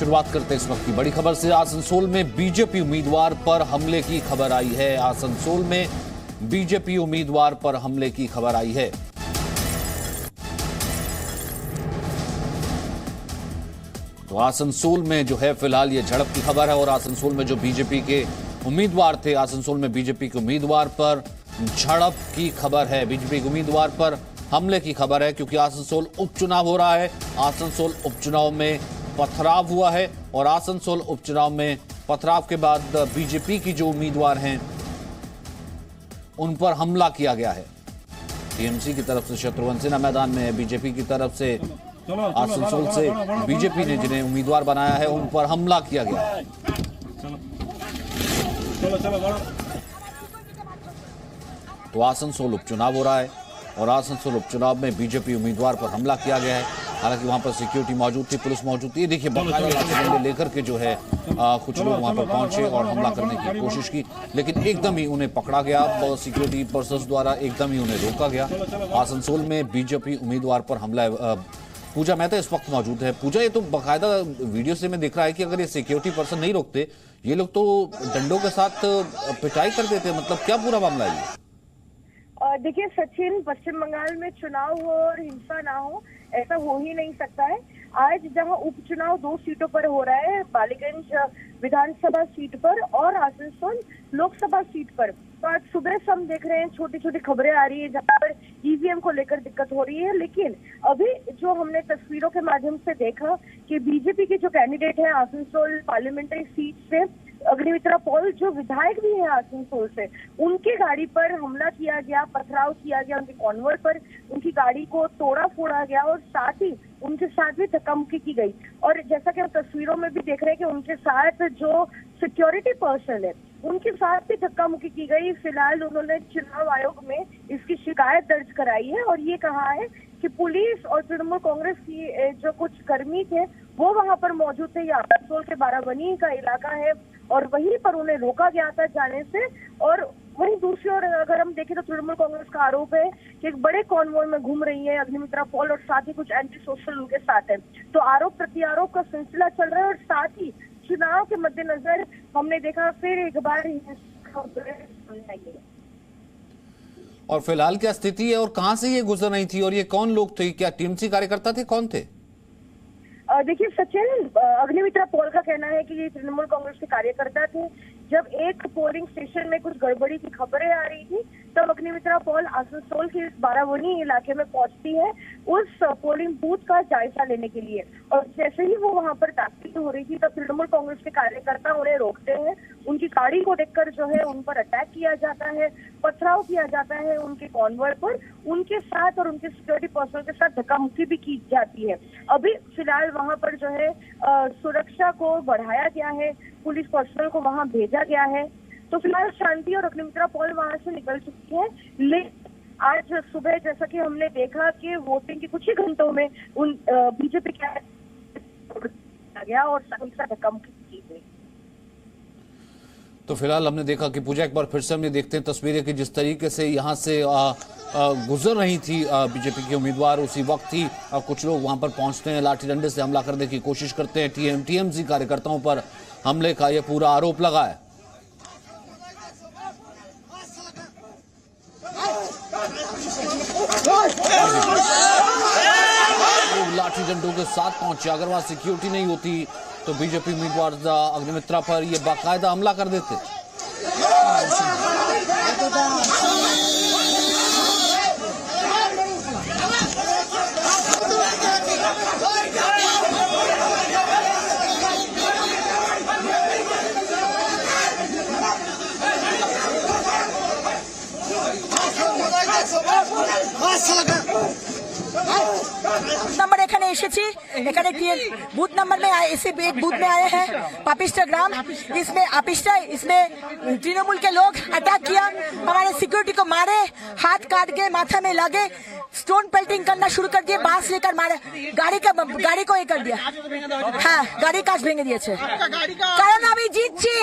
शुरुआत करते हैं इस वक्त की बड़ी खबर से। आसनसोल में बीजेपी उम्मीदवार पर हमले की खबर आई है। आसनसोल में बीजेपी उम्मीदवार पर हमले की खबर आई है। तो आसनसोल में जो है फिलहाल ये झड़प की खबर है और आसनसोल में जो बीजेपी के उम्मीदवार थे, आसनसोल में बीजेपी के उम्मीदवार पर झड़प की खबर है। बीजेपी के उम्मीदवार पर हमले की खबर है क्योंकि आसनसोल उपचुनाव हो रहा है। आसनसोल उपचुनाव में पथराव हुआ है और आसनसोल उपचुनाव में पथराव के बाद बीजेपी की जो उम्मीदवार हैं उन पर हमला किया गया है। टीएमसी की तरफ से शत्रुघ्न सिन्हा मैदान में है, बीजेपी की तरफ से आसनसोल से बीजेपी ने जिन्हें उम्मीदवार बनाया है उन पर हमला किया गया है। तो आसनसोल उपचुनाव हो रहा है और आसनसोल उपचुनाव में बीजेपी उम्मीदवार पर हमला किया गया है। हालांकि वहां पर सिक्योरिटी मौजूद थी, पुलिस मौजूद थी। देखिए बाकायदा लाठी डंडे लेकर के जो है कुछ लोग वहां पर पहुंचे और हमला करने की कोशिश की, लेकिन एकदम ही उन्हें पकड़ा गया। सिक्योरिटी पर्सन्स द्वारा एकदम ही उन्हें रोका गया। आसनसोल में बीजेपी उम्मीदवार पर हमला। पूजा मेहता इस वक्त मौजूद है। पूजा, ये तो बाकायदा वीडियो से मैं देख रहा है कि अगर ये सिक्योरिटी पर्सन नहीं रोकते, ये लोग तो डंडों के साथ पिटाई कर देते, मतलब क्या पूरा मामला है? देखिए सचिन, पश्चिम बंगाल में चुनाव हो और हिंसा ना हो, ऐसा हो ही नहीं सकता है। आज जहां उपचुनाव 2 सीटों पर हो रहा है, बालीगंज विधानसभा सीट पर और आसनसोल लोकसभा सीट पर, तो आज सुबह से हम देख रहे हैं छोटी छोटी खबरें आ रही है जहां पर ईवीएम को लेकर दिक्कत हो रही है। लेकिन अभी जो हमने तस्वीरों के माध्यम से देखा कि बीजेपी के जो कैंडिडेट है आसनसोल पार्लियामेंट्री सीट से, अग्निमित्रा पॉल जो विधायक भी है आसनसोल से, उनकी गाड़ी पर हमला किया गया, पथराव किया गया, उनके कॉन्वॉय पर उनकी गाड़ी को तोड़ा फोड़ा गया और साथ ही उनके साथ भी धक्का मुक्की की गई। और जैसा कि हम तस्वीरों में भी देख रहे हैं कि उनके साथ जो सिक्योरिटी पर्सन है उनके साथ भी धक्का मुक्की की गई। फिलहाल उन्होंने चुनाव आयोग में इसकी शिकायत दर्ज कराई है और ये कहा है कि पुलिस और तृणमूल कांग्रेस की जो कुछ कर्मी थे वो वहां पर मौजूद थे। ये आसनसोल के बाराबनी का इलाका है और वहीं पर उन्हें रोका गया था जाने से। और वहीं दूसरी ओर अगर हम देखें तो तृणमूल कांग्रेस का आरोप है कि एक बड़े कॉन्वॉय में घूम रही है अग्निमित्रा पॉल और साथ ही कुछ एंटी सोशल उनके साथ है। तो आरोप प्रत्यारोप का सिलसिला चल रहा है और साथ ही चुनाव के मद्देनजर हमने देखा फिर एक बार और फिलहाल क्या स्थिति है और कहां से ये गुजर रही थी और ये कौन लोग थे? क्या टीएमसी कार्यकर्ता थे, कौन थे? देखिए सचिन, अग्निमित्रा पॉल का कहना है कि ये तृणमूल कांग्रेस के कार्यकर्ता थे। जब एक पोलिंग स्टेशन में कुछ गड़बड़ी की खबरें आ रही थी तब अग्निमित्रा पॉल आसनसोल के इस बाराबनी इलाके में पहुंचती है उस पोलिंग बूथ का जायजा लेने के लिए। और जैसे ही वो वहां पर दाखिल हो रही थी तब तृणमूल कांग्रेस के कार्यकर्ता उन्हें रोकते हैं। उनकी गाड़ी को देखकर जो है उन पर अटैक किया जाता है, पथराव किया जाता है उनके कॉन्वॉय पर, उनके साथ और उनके सिक्योरिटी पर्सनल के साथ धक्का मुक्की भी की जाती है। अभी फिलहाल वहां पर जो है सुरक्षा को बढ़ाया गया है, पुलिस पर्सनल को वहां भेजा गया है। तो फिलहाल शांति और अग्निमित्रा पॉल वहां से निकल चुकी है। लेकिन आज सुबह जैसा कि हमने देखा कि वोटिंग के कुछ ही घंटों में उन बीजेपी के गया और धक्का मुक्की की गई। तो फिलहाल हमने देखा कि पूजा, एक बार फिर से हमने देखते हैं तस्वीरें कि जिस तरीके से यहाँ से गुजर रही थी बीजेपी के उम्मीदवार, उसी वक्त ही कुछ लोग वहां पर पहुंचते हैं, लाठी डंडे से हमला करने की कोशिश करते हैं। टीएमसी कार्यकर्ताओं पर हमले का यह पूरा आरोप लगा है। लाठी डंडों के साथ पहुंचे। अगर वहां सिक्योरिटी नहीं होती तो बीजेपी उम्मीदवार अग्निमित्रा पर ये बाकायदा हमला कर देते। नंबर এখানে এসেছি, এখানে बूथ नंबर में आए, इसी एक बूथ में आए हैं पापिस्टा ग्राम। इसमें आपिस्टा, इसमें तृणमूल के लोग अटैक किया, हमारे सिक्योरिटी को मारे, हाथ काट के माथा में लगे, स्टोन पेल्टिंग करना शुरू कर दिए, बांस लेकर मारे, गाड़ी को ये कर दिया। हाँ, गाड़ी कांच भेंगे दिए। कारण अभी जीतছি,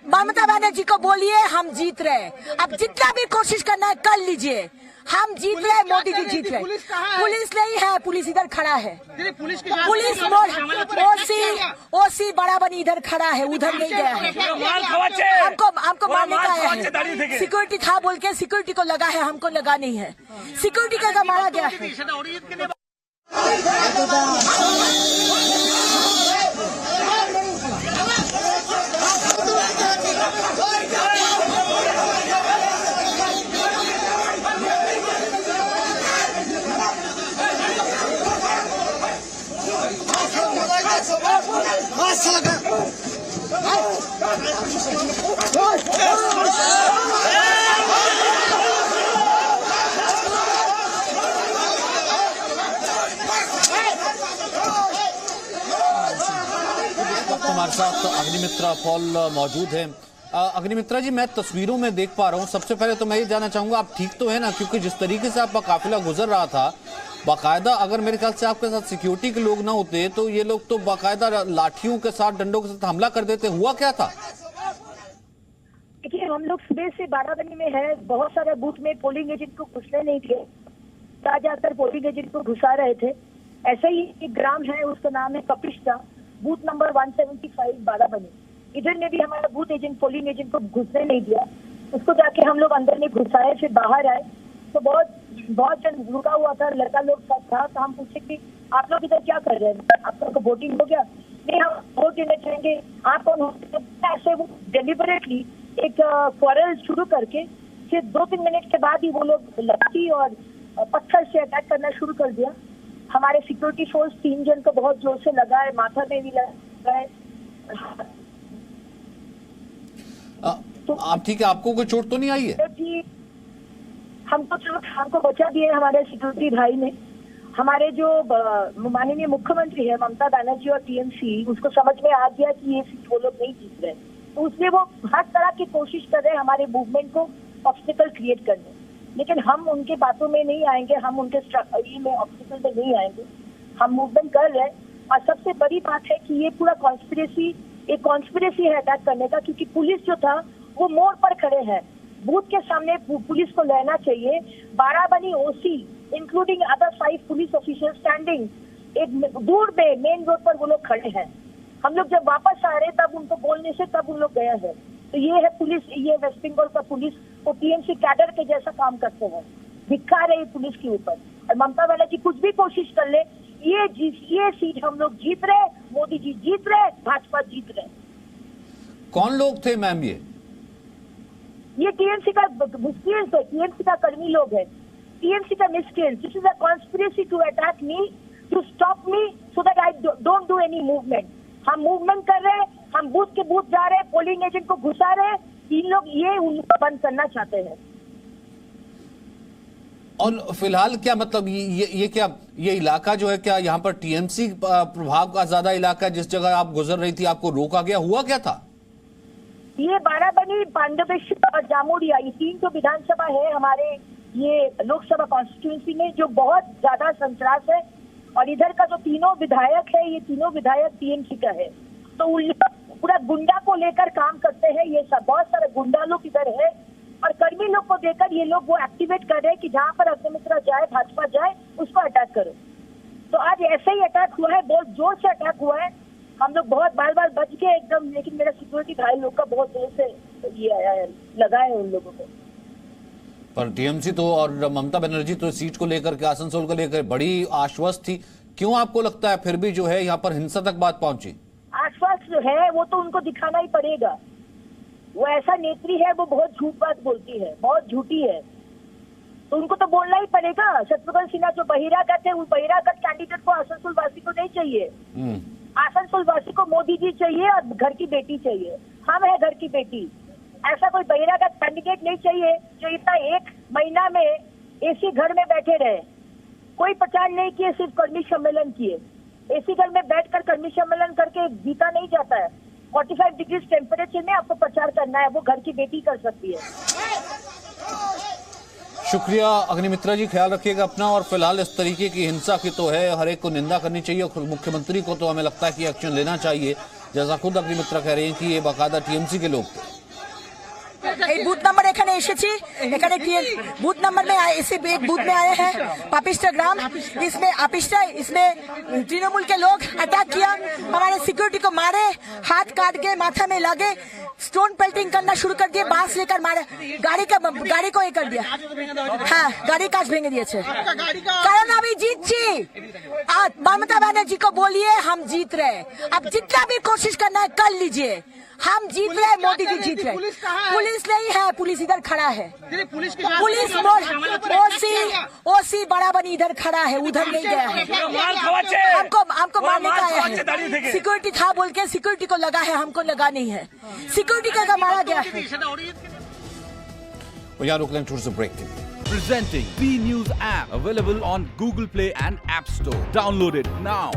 ममता बनर्जी को बोलिए हम जीत रहे, अब जितना भी कोशिश करना है कर लीजिए। हम जीत रहे, मोदी जी जीत रहे। पुलिस नहीं है, पुलिस इधर खड़ा है। पुलिस ओसी बड़ा बनी इधर खड़ा है, उधर नहीं गया है। हमको मारने का आया है। सिक्योरिटी था बोल के सिक्योरिटी को लगा है, हमको लगा नहीं है। सिक्योरिटी का मारा गया है। हमारे साथ अग्निमित्रा पॉल मौजूद हैं। अग्निमित्रा जी, मैं तस्वीरों में देख पा रहा हूं, सबसे पहले तो मैं ये जानना चाहूंगा आप ठीक तो है ना? क्योंकि जिस तरीके से आपका काफिला गुजर रहा था, बाकायदा अगर मेरे ख्याल से आपके साथ सिक्योरिटी के लोग ना होते तो ये लोग तो बाकायदा लाठियों के साथ, डंडों के साथ हमला कर देते। हुआ क्या था? देखिए, हम लोग सुबह से बाराबंदी में है, बहुत सारे बूथ में पोलिंग एजेंट को घुसने नहीं थे, जाकर पोलिंग एजेंट को घुसा रहे थे। ऐसा ही एक ग्राम है, उसका नाम है कपिस्टा, बूथ नंबर 175 बाराबंदी। इधर में भी हमारा बूथ एजेंट पोलिंग एजेंट को घुसने नहीं दिया, उसको जाके हम लोग अंदर में घुसाए, फिर बाहर आए तो बहुत जन रुका हुआ था, लड़का लोग सब था। तो हम पूछे कि आप लोग इधर क्या कर रहे हैं, आप लोग को वोटिंग हो गया? नहीं, हम वोट देने चाहेंगे। आप कौन होते? ऐसे वो डेलिबरेटली एक क्वारल शुरू करके फिर 2-3 मिनट के बाद ही वो लोग लाठी और पत्थर से अटैक करना शुरू कर दिया। हमारे सिक्योरिटी फोर्स 3 जन को बहुत जोर से लगा है, माथा में भी लगा है। तो आप ठीक है? आपको कोई चोट तो नहीं आई है? जी, हमको बचा दिए हमारे सिक्योरिटी भाई ने। हमारे जो माननीय मुख्यमंत्री है ममता बनर्जी और टीएमसी, उसको समझ में आ गया कि ये सीट वो लोग नहीं जीत रहे, तो उसलिए वो हर तरह की कोशिश कर रहे हैं हमारे मूवमेंट को ऑब्स्टिकल क्रिएट करने। लेकिन हम उनके बातों में नहीं आएंगे, हम उनके स्ट्रगल में ऑब्स्टिकल में नहीं आएंगे। हम मूवमेंट कर रहे हैं। और सबसे बड़ी बात है कि ये पूरा कॉन्स्पिरेसी है अटैक करने का, क्योंकि पुलिस जो था वो मोड़ पर खड़े हैं। बूथ के सामने पुलिस को लेना चाहिए। Barabanki OC including other 5 police officer standing एक दूर में मेन रोड पर वो लोग खड़े हैं। हम लोग जब वापस आ रहे तब उनको बोलने से तब उन लोग गए हैं। तो ये है पुलिस, ये वेस्ट बंगाल का पुलिस, वो टीएमसी कैडर के जैसा काम करते हैं, धिक्कार है पुलिस के ऊपर। और ममता बनर्जी कुछ भी कोशिश कर ले, ये सीट हम लोग जीत रहे, मोदी जी जीत रहे, भाजपा जीत रहे। कौन लोग थे मैम? ये टीएमसी का मिसक्रिएंट्स है, टीएमसी का कर्मी लोग है, टीएमसी का miscreants. This is a conspiracy to attack me, to stop me so that I don't do any movement. हम मूवमेंट कर रहे हैं, हम बूथ के बूथ जा रहे हैं, पोलिंग एजेंट को घुसा रहे हैं। इन लोग ये उनको बंद करना चाहते हैं। और फिलहाल क्या मतलब ये क्या ये इलाका जो है, क्या यहाँ पर टीएमसी प्रभाव का ज्यादा इलाका है? जिस जगह आप गुजर रही थी आपको रोका गया, हुआ क्या था? ये बाराबंदी, पांडवेश्वर और जामुड़िया, ये 3 तो विधानसभा है हमारे ये लोकसभा कॉन्स्टिट्यूंसी में, जो बहुत ज्यादा संतरास है। और इधर का जो 3 विधायक है, ये 3 विधायक टीएमसी का है। तो पूरा गुंडा को लेकर काम करते हैं ये सब, बहुत सारे गुंडा लोग इधर है। और कर्मी लोग को देकर ये लोग वो एक्टिवेट कर रहे हैं कि जहाँ पर अग्निमित्रा जाए, भाजपा जाए, उसको अटैक करो। तो आज ऐसे ही अटैक हुआ है, बहुत जोर से अटैक हुआ है। हम लोग बहुत बार बच गए एकदम, लेकिन मेरा सिक्योरिटी भाई लोग का बहुत जोर से ये आया है, लगा है उन लोगों को। पर टीएमसी तो और ममता बनर्जी तो सीट को लेकर के, आसनसोल को लेकर बड़ी आश्वस्त थी। क्यों आपको लगता है फिर भी जो है यहाँ पर हिंसा तक बात पहुंची? आश्वस्त जो है वो तो उनको दिखाना ही पड़ेगा। वो ऐसा नेत्री है, वो बहुत झूठ बात बोलती है, बहुत झूठी है, तो उनको तो बोलना ही पड़ेगा। शत्रुघ्न सिन्हा जो बहिरागत है, उस बहिरागत कैंडिडेट को आसनसोल वासी को नहीं चाहिए। आसनसोल वासी को मोदी जी चाहिए और घर की बेटी चाहिए। हम है घर की बेटी, ऐसा कोई बहिरागत कैंडिडेट नहीं चाहिए जो इतना 1 महीना में एसी घर में बैठे रहे, कोई प्रचार नहीं किए, सिर्फ कर्मी सम्मेलन किए। एसी घर में बैठकर कर्मी सम्मेलन करके जीता नहीं जाता है। 45 डिग्री टेम्परेचर में आपको प्रचार करना है, वो घर की बेटी कर सकती है। शुक्रिया अग्निमित्रा जी, ख्याल रखिएगा अपना। और फिलहाल इस तरीके की हिंसा की तो है, हर एक को निंदा करनी चाहिए। और मुख्यमंत्री को तो हमें लगता है कि एक्शन लेना चाहिए, जैसा खुद अग्निमित्रा कह रही हैं कि ये बाकायदा टीएमसी के लोग थे। এই বুথ নাম্বার এখানে এসেছি, এখানে বুথ নাম্বার में आए, इसी एक बूथ में आए हैं पापिस्टा ग्राम। इसमें आपिस्टा, इसमें तृणमूल के लोग अटैक किया, हमारे सिक्योरिटी को मारे, हाथ काट के माथा में लगे, स्टोन पेल्टिंग करना शुरू कर दिए, बांस लेकर मारे, गाड़ी को ये कर दिया। हाँ, गाड़ी कांच भेंगे दिए थे। कारण अभी जीतছি। आज ममता बनर्जी को बोलिए हम जीत रहे, अब जितना भी कोशिश करना है कर लीजिए, हम जीत रहे, मोदी जी जीत रहे। पुलिस नहीं है, पुलिस इधर खड़ा है, पुलिस ओसी बड़ा बनी इधर खड़ा है, उधर नहीं गया है। हमको मारने का आया है, सिक्योरिटी था बोल के सिक्योरिटी को लगा है, हमको लगा नहीं है, सिक्योरिटी का मारा गया है। यहाँ रुक लें, छोटे से ब्रेक के लिए। Presenting B News app, available on Google Play and App Store. Download it now.